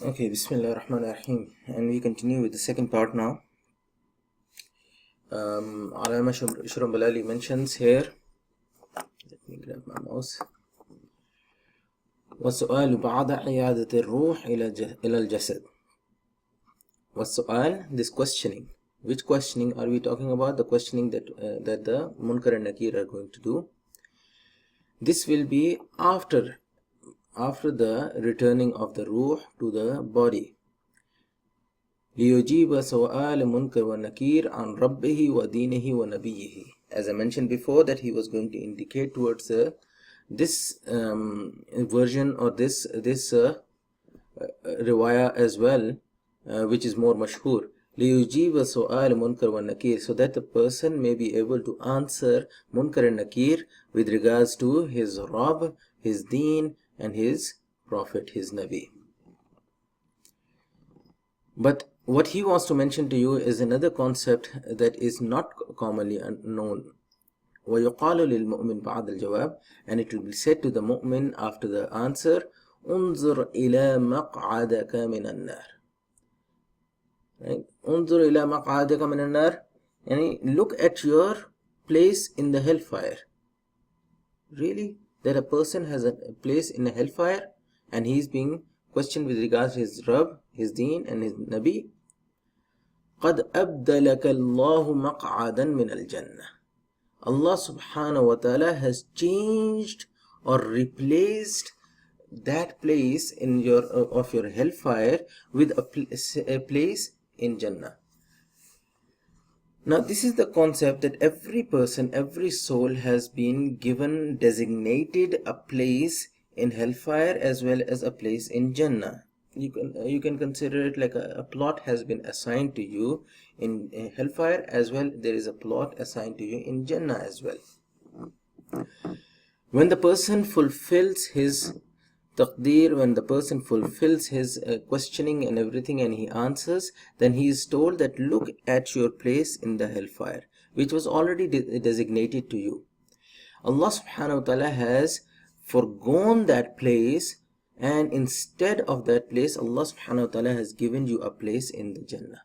Okay, Bismillah ar-Rahman ar-Rahim, and we continue with the second part now. Allamah Shurumbulali mentions here, let me grab my mouse. والسؤال بعد عيادة الروح إلى الجسد. والسؤال, this questioning. Which questioning are we talking about? The questioning that the Munkar and Nakir are going to do. This will be after the returning of the Ruh to the body. ليجيب سؤال منكر ونكير عن ربه ودينه ونبيه. As I mentioned before, that he was going to indicate towards this version or this riwayah as well, which is more mashhur. ليجيب سؤال منكر ونكير, so that the person may be able to answer Munkar and Nakir with regards to his Rabb, his Deen, and his Prophet, his Nabi. But what he wants to mention to you is another concept that is not commonly known. وَيُقَالُ لِلْمُؤْمِنِ بَعْدَ الْجَوَابِ, and it will be said to the mu'min after the answer, انظر إلى مقعدك من النار. Right? انظر إلى مقعدك من النار, yani look at your place in the hellfire. Really? That a person has a place in a hellfire and he is being questioned with regards to his Rabb, his Deen, and his Nabi. قَدْ أَبْدَلَكَ اللَّهُ مَقْعَدًا مِنَ الْجَنَّةِ. Allah subhanahu wa ta'ala has changed or replaced that place in your of your hellfire with a place in Jannah. Now this is the concept that every person, every soul has been given, designated a place in hellfire as well as a place in Jannah. You can consider it like a plot has been assigned to you in hellfire as well. There is a plot assigned to you in Jannah as well. When the person fulfills his taqdeer, when the person fulfills his questioning and everything and he answers, then he is told that look at your place in the hellfire, which was already designated to you. Allah subhanahu wa ta'ala has forgone that place, and instead of that place, Allah subhanahu wa ta'ala has given you a place in the Jannah.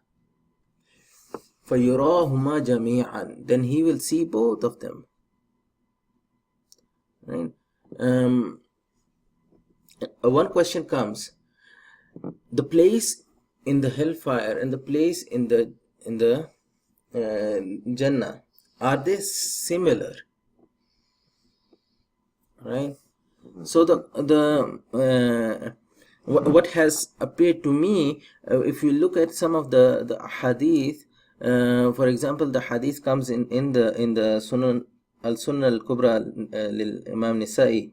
فَيُرَاهُمَا جَمِيعًا, then he will see both of them. Right? One question comes: the place in the hellfire and the place in the Jannah, are they similar? Right? So what has appeared to me, if you look at some of the hadith, for example, the hadith comes in the Sunan al-Sunnah al-Kubra lil Imam Nisa'i.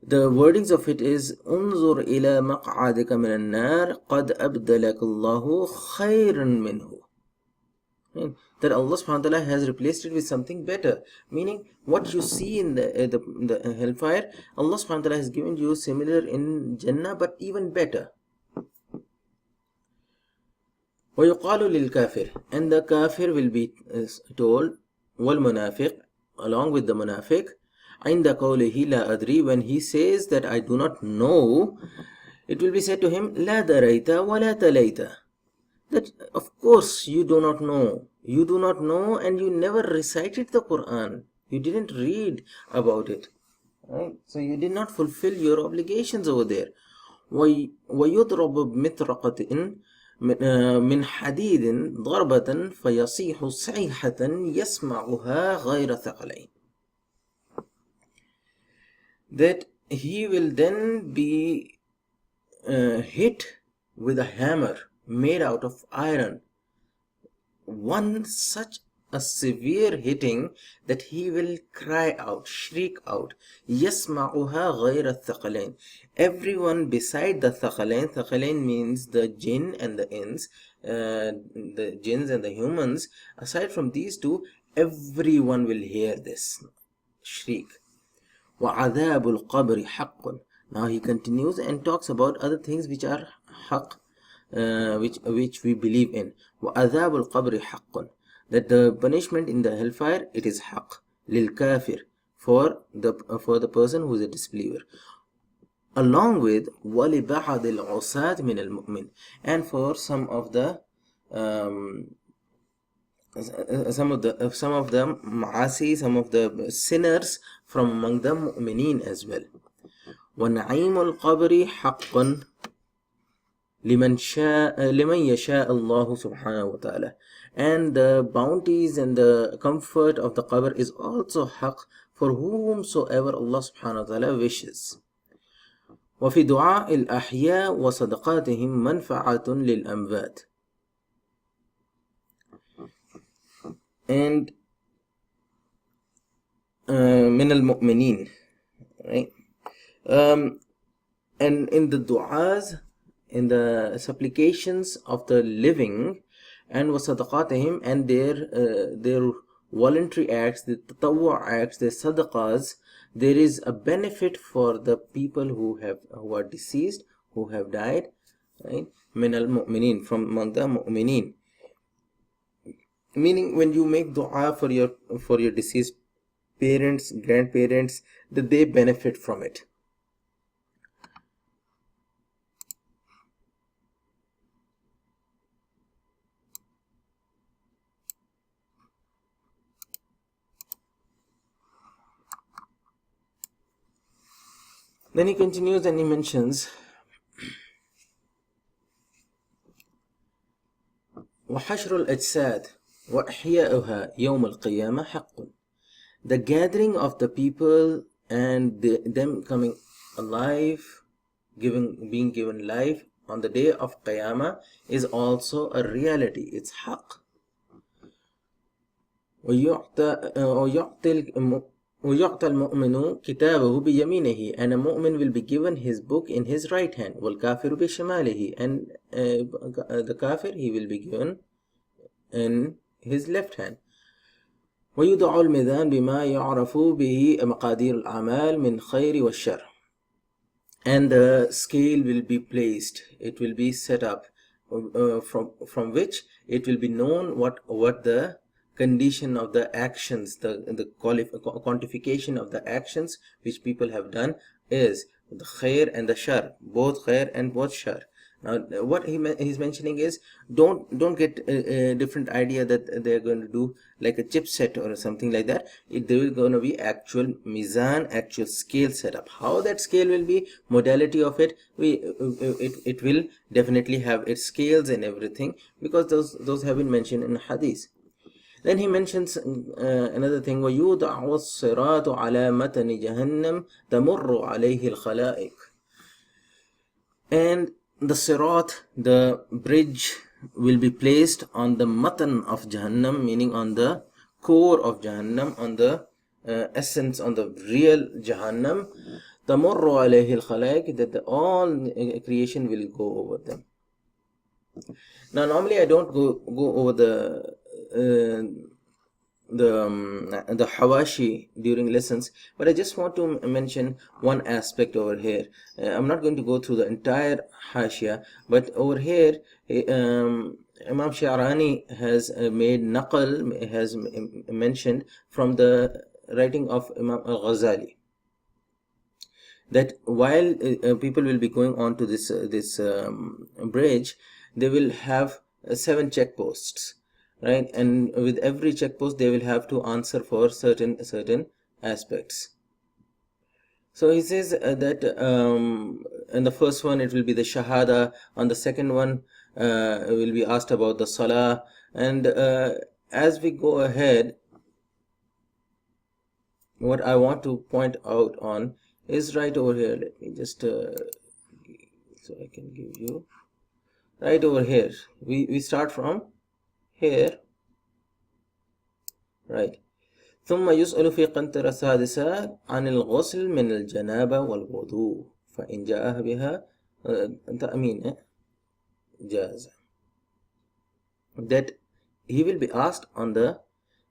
The wordings of it is انظر إلى مقعدك من النار قد أبدلك الله خيرا منه. That Allah subhanahu wa ta'ala has replaced it with something better, meaning what you see in the hellfire, Allah subhanahu wa ta'ala has given you similar in Jannah, but even better. وَيُقَالُ لِلْكَافِرِ, and the kafir will be told, وَالْمُنَافِقِ, along with the munafiq, عند قوله لا أدري, when he says that I do not know, it will be said to him لا دريت ولا تليت, that of course you do not know, and you never recited the Quran, you didn't read about it, right? So you did not fulfill your obligations over there. ويضرب بمطرقة من حديد ضربة فيصيح صيحة يسمعها غير ثقلين, that he will then be hit with a hammer made out of iron, one such a severe hitting that he will cry out, shriek out, يَسْمَعُهَا غَيْرَ الثَّقَلَيْنِ, everyone beside the thaqalain. Thaqalain means the jinn and the ins, the jinns and the humans. Aside from these two, everyone will hear this shriek. وَعَذَابُ الْقَبْرِ حَقٌّ. Now he continues and talks about other things which are haqq, which we believe in. وَعَذَابُ الْقَبْرِ حَقٌّ, that the punishment in the hellfire, it is haqq, لِلْكَافِرِ, for the person who is a disbeliever. along with وَلِبَعَضِ الْعُصَاةِ مِنَ الْمُؤْمِنِ, and for some of the ma'asi, some of the sinners from among the mu'mineen as well. وَنَعِيمُ الْقَبْرِ حَقٌّ لمن يشاء الله سبحانه وتعالى, and the bounties and the comfort of the qabr is also haq for whomsoever Allah subhanahu wa ta'ala wishes. وفي دعاء الأحياء وصدقاتهم منفعة للأموات, and من المؤمنين, right? And in the du'as, in the supplications of the living, and wasadaqatihim, and their voluntary acts, the tatawwu acts, their sadaqas, there is a benefit for the people who are deceased, who have died, right? Min al mu'minin, from among the mu'minin. Meaning, when you make dua for your deceased parents, grandparents, that they benefit from it. Then he continues and he mentions وحشر الأجساد وإحياؤها يوم القيامة حق. The gathering of the people and them coming alive, being given life on the day of Qiyamah is also a reality. It's haq. وَيُعْطَى الْمُؤْمِنُ كِتَابَهُ بِيَمِينِهِ, and a mu'min will be given his book in his right hand. وَالْكَافِرُ بِشِمَالِهِ, and the kafir, he will be given in his left hand. وَيُدْعَى الْمِيزَانُ بِمَا يُعْرَفُ بِهِ مَقَادِيرُ الْأَعْمَالِ مِنْ خَيْرِ وَالشَّرِّ, and the scale will be placed, it will be set up, from which it will be known what the condition of the actions, the quantification of the actions which people have done is the khair and the shar, both khair and both shar. Now what he's mentioning is, don't get a different idea that they're going to do like a chipset or something like that. There is going to be actual mizan, actual scale set up. How that scale will be, modality of it, it will definitely have its scales and everything, because those have been mentioned in hadith. Then he mentions another thing, وَيُوضَعُ الصِّرَاطُ عَلَى مَتَنِ جَهَنَّمْ تَمُرُّ عَلَيْهِ الْخَلَائِقُ, and the sirat, the bridge, will be placed on the matan of Jahannam, meaning on the core of Jahannam, on the essence, on the real Jahannam. تَمُرُّ عَلَيْهِ الْخَلَائِقُ, that all creation will go over them. Now normally I don't go over the hawashi during lessons, but I just want to mention one aspect over here. I'm not going to go through the entire hashia, but over here Imam Sha'rani has made naqal, has mentioned from the writing of Imam al-Ghazali, that while people will be going on to this bridge, they will have 7 checkposts, right? And with every checkpost they will have to answer for certain aspects. So he says that in the first one it will be the shahada, on the second one will be asked about the salah, and as we go ahead, what I want to point out on is right over here. Let me just so I can give you right over here. We start from here, right? ثم يسأل في قنطرة السادسة عن الغسل من الجنابة والوضوء فإن جاء بها تأمين جاز. That he will be asked on the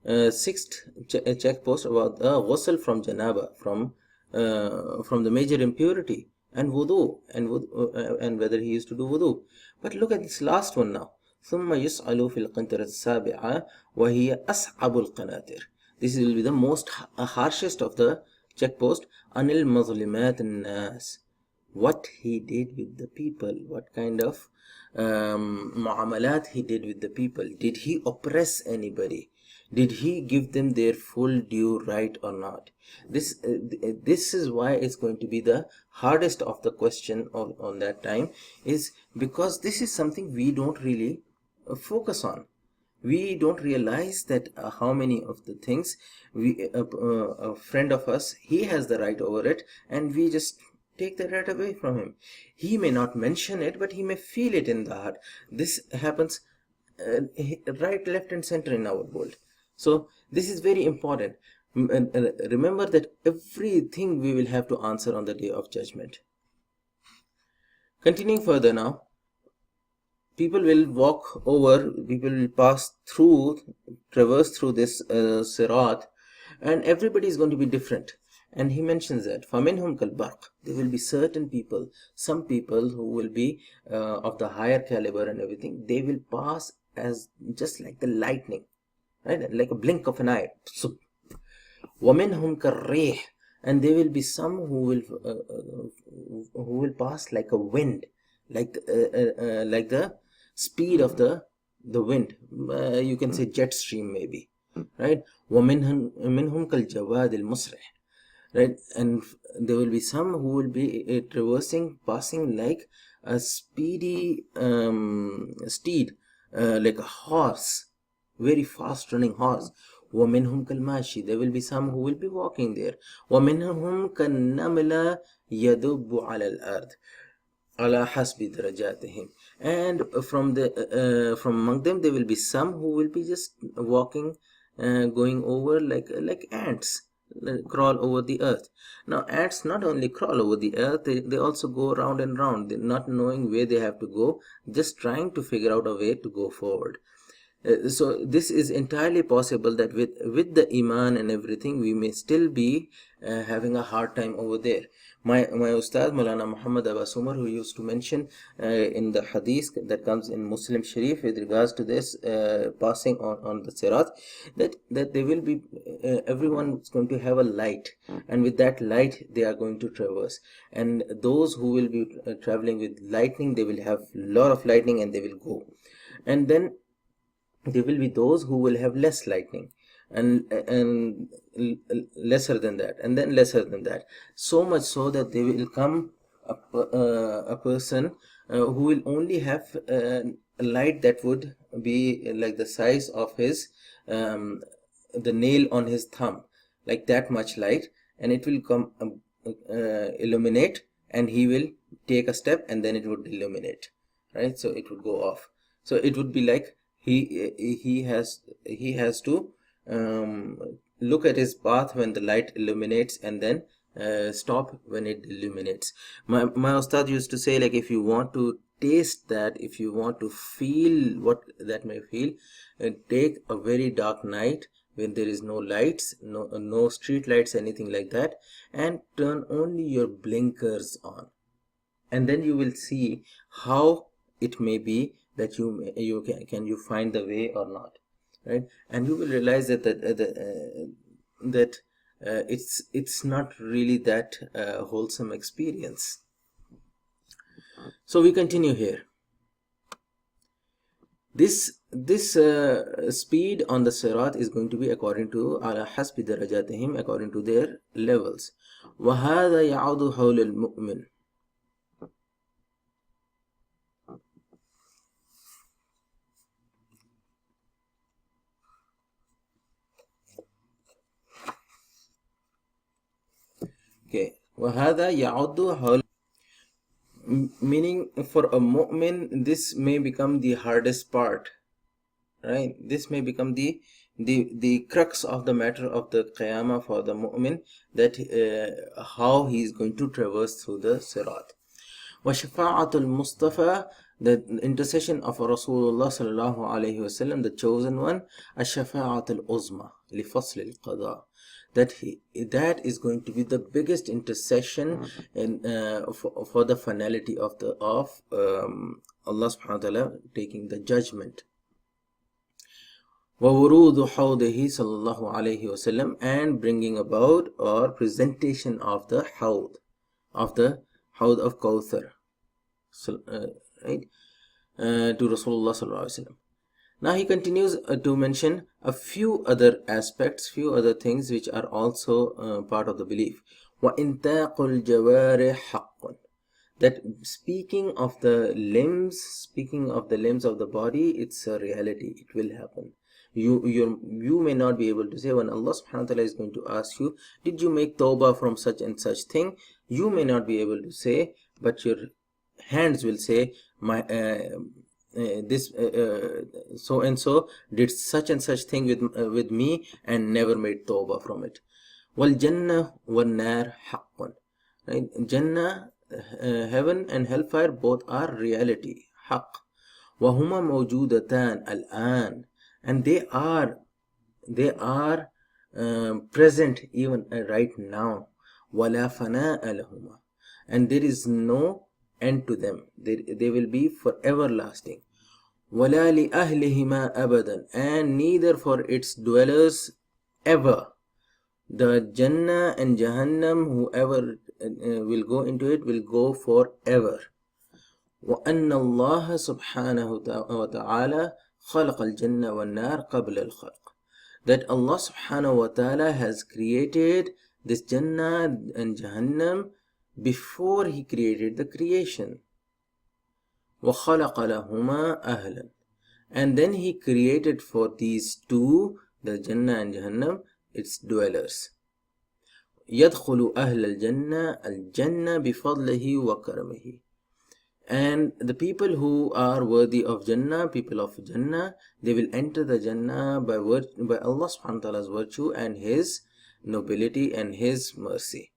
6th checkpost about the ghusl from janaba, from the major impurity, and wudu, and whether he used to do wudu. But look at this last one now. ثم يسأل في القنطرة السابعة وهي أصعب القناطر. This will be the most harshest of the checkpost. Anil mazlimat nas, what he did with the people, what kind of muamalat he did with the people. Did he oppress anybody? Did he give them their full due right or not? This is why it's going to be the hardest of the question on that time, is because this is something we don't really focus on. We don't realize that how many of the things a friend of us, he has the right over it, and we just take the right away from him. He may not mention it, but he may feel it in the heart. This happens right, left and center in our world. So this is very important. Remember that everything we will have to answer on the day of judgment. Continuing further now, people will walk over, people will pass through, traverse through this sirat, and everybody is going to be different. And he mentions that فَمِنْهُمْ كَالْبَرْقِ, there will be certain people, some people who will be of the higher caliber and everything, they will pass as just like the lightning, right? Like a blink of an eye. وَمِنْهُمْ كَالرِّيحِ, and there will be some who will pass like a wind, like the speed of the wind. You can say jet stream maybe, right? وَمِنْهُمْ كَالْجَوَادِ الْمُسْرِحِ, right? And there will be some who will be passing like a speedy steed, like a horse, very fast running horse. وَمِنْهُمْ كَالْمَاشِي, there will be some who will be walking there. وَمِنْهُمْ كَالنَّمْلَ يَدُبُّ عَلَى الْأَرْضِ عَلَى حَسْبِ دَرَجَاتِهِمْ, and from among them there will be some who will be just walking, going over like ants, crawl over the earth. Now ants not only crawl over the earth, they also go round and round, not knowing where they have to go, just trying to figure out a way to go forward. So this is entirely possible that with the iman and everything, we may still be having a hard time over there. My Ustad Maulana Muhammad Abbas Umar, who used to mention in the hadith that comes in Muslim Sharif with regards to this passing on the Sirat, that there will be everyone is going to have a light, and with that light they are going to traverse. And those who will be traveling with lightning, they will have a lot of lightning and they will go. And then there will be those who will have less lightning, and lesser than that, and then lesser than that, so much so that they will come a person who will only have a light that would be like the size of his the nail on his thumb, like that much light, and it will come illuminate, and he will take a step and then it would illuminate, right? So it would go off. So it would be like he has to look at his path when the light illuminates, and then stop when it illuminates. My ustad used to say, like, if you want to taste that, if you want to feel what that may feel, take a very dark night when there is no lights, no street lights, anything like that, and turn only your blinkers on, and then you will see how it may be that you can find the way or not, right? And you will realize that it's not really that wholesome experience. So we continue here. This speed on the sirat is going to be according to ala hasbi darajatihim, according to their levels. وَهَذَا يَعُودُ حَوْلَ الْمُؤْمِنِ. Okay, وَهَذَا يَعُودُ حَوْلَ, meaning for a mu'min this may become the hardest part, right? This may become the crux of the matter of the qiyamah for the mu'min, that how he is going to traverse through the sirat. وَشَفَاعَةُ الْمُصْطَفَى, the intercession of Rasulullah sallallahu alayhi wasallam, the chosen one, الشَّفَاعَةُ الْعُظْمَى لِفَصْلِ الْقَضَاءِ, that is going to be the biggest intercession in for the finality of Allah subhanahu wa ta'ala taking the judgment. وَوُرُودُ حَوْضِهِ sallallahu alayhi wasallam, and bringing about or presentation of the hawd, of the Hawd of Kawthar, right, to Rasulullah sallallahu alaihi wasallam. Now he continues to mention a few other aspects, few other things which are also part of the belief. وَإِنْتَاقُ الْجَوَارِحِ حَقٌّ, that speaking of the limbs of the body, it's a reality, it will happen. You may not be able to say, when Allah subhanahu wa ta'ala is going to ask you, did you make tawbah from such and such thing, you may not be able to say, but your hands will say, so and so did such and such thing with me and never made tawbah from it. Wal jannah wan nar haqqun, right? Jannah, heaven and hellfire, both are reality, haqq. Wa huma mawjudatan al-an, and they are present even right now. Wala fana'a lahuma, and there is no end to them. They will be forever lasting. وَلَا لِأَهْلِهِمَا أَبَدًا, and neither for its dwellers ever. The Jannah and Jahannam, whoever will go into it, will go forever. وَأَنَّ اللَّهَ سُبْحَانَهُ وَتَعَالَى خَلَقَ الْجَنَّةَ وَالنَّارَ قَبْلَ الْخَلْقِ, that Allah subhanahu wa ta'ala has created this Jannah and Jahannam before He created the creation. وَخَلَقَ لَهُمَا أَهْلًا, and then He created for these two, the Jannah and Jahannam, its dwellers. يَدْخُلُ أَهْلَ الْجَنَّةِ بِفَضْلِهِ وَكَرَمِهِ, and the people who are worthy of Jannah, people of Jannah, they will enter the Jannah by Allah subhanahu wa ta'ala's virtue and His nobility and His mercy.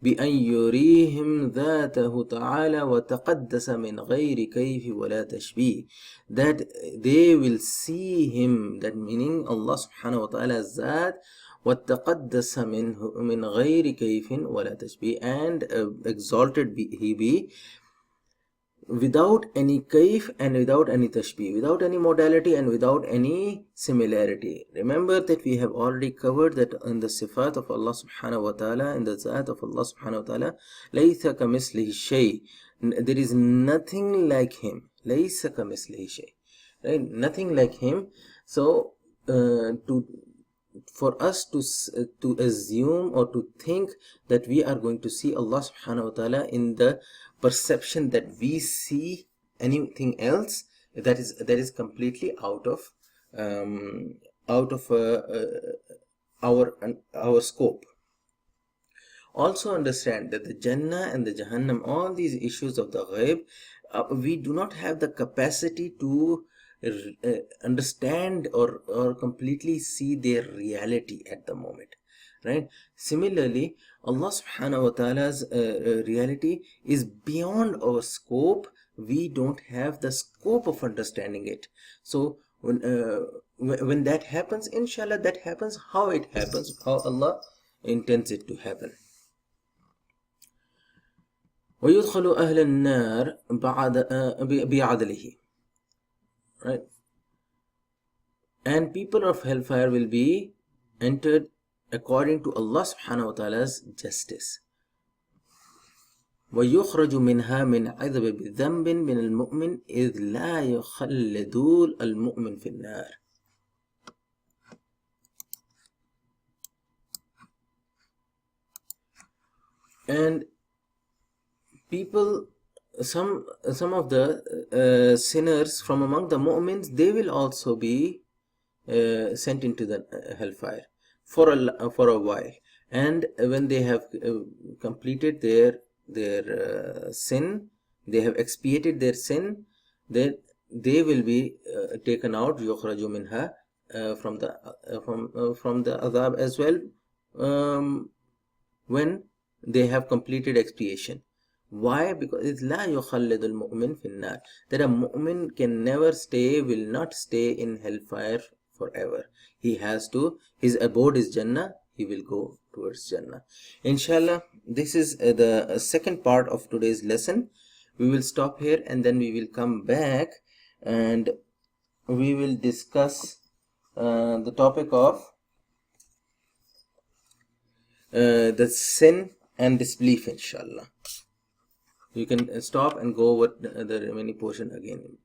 بأن يريهم ذاته تعالى وتقدس من غير كيف ولا تشبيه, that they will see Him, that meaning Allah subhanahu wa ta'ala's Zat, وتقدس من غير كيف ولا تشبيه, and exalted He be without any kaif and without any tashbih, without any modality and without any similarity. Remember that we have already covered that in the sifat of Allah subhanahu wa ta'ala, in the zat of Allah subhanahu wa ta'ala, laysa kamislihi shay, there is nothing like Him, laysa kamislihi shay, right? Nothing like Him. So for us to assume or to think that we are going to see Allah subhanahu wa ta'ala in the perception that we see anything else, that is completely out of our scope. Also understand that the Jannah and the Jahannam, all these issues of the ghaib, we do not have the capacity to understand or completely see their reality at the moment, right? Similarly, Allah subhanahu wa ta'ala's reality is beyond our scope. We don't have the scope of understanding it. So when that happens, inshallah, that happens how it happens, how Allah intends it to happen. وَيُدْخَلُ أَهْلَ النَّارِ بِعَدْلِهِ, right? And people of hellfire will be entered according to Allah subhanahu wa ta'ala's justice. وَيُخْرَجُ مِنْهَا مِنْ عَذَبِ بِذَنْبٍ مِنَ الْمُؤْمِنِ إِذْ لَا يُخَلِّدُ الْمُؤْمِنِ فِي النَّارِ. And people, some of the sinners from among the mu'mins, they will also be sent into the hellfire for a while, and when they have completed their sin, they have expiated their sin, then they will be taken out, yukhraju minha, from the azab as well, when they have completed expiation. Why? Because it's la yukhallidul mu'min fin nar, that a mu'min can never stay, will not stay in hellfire forever. He has to, his abode is Jannah, he will go towards Jannah. Inshallah, this is the second part of today's lesson. We will stop here and then we will come back and we will discuss the topic of the sin and disbelief, inshallah. You can stop and go over the remaining portion again.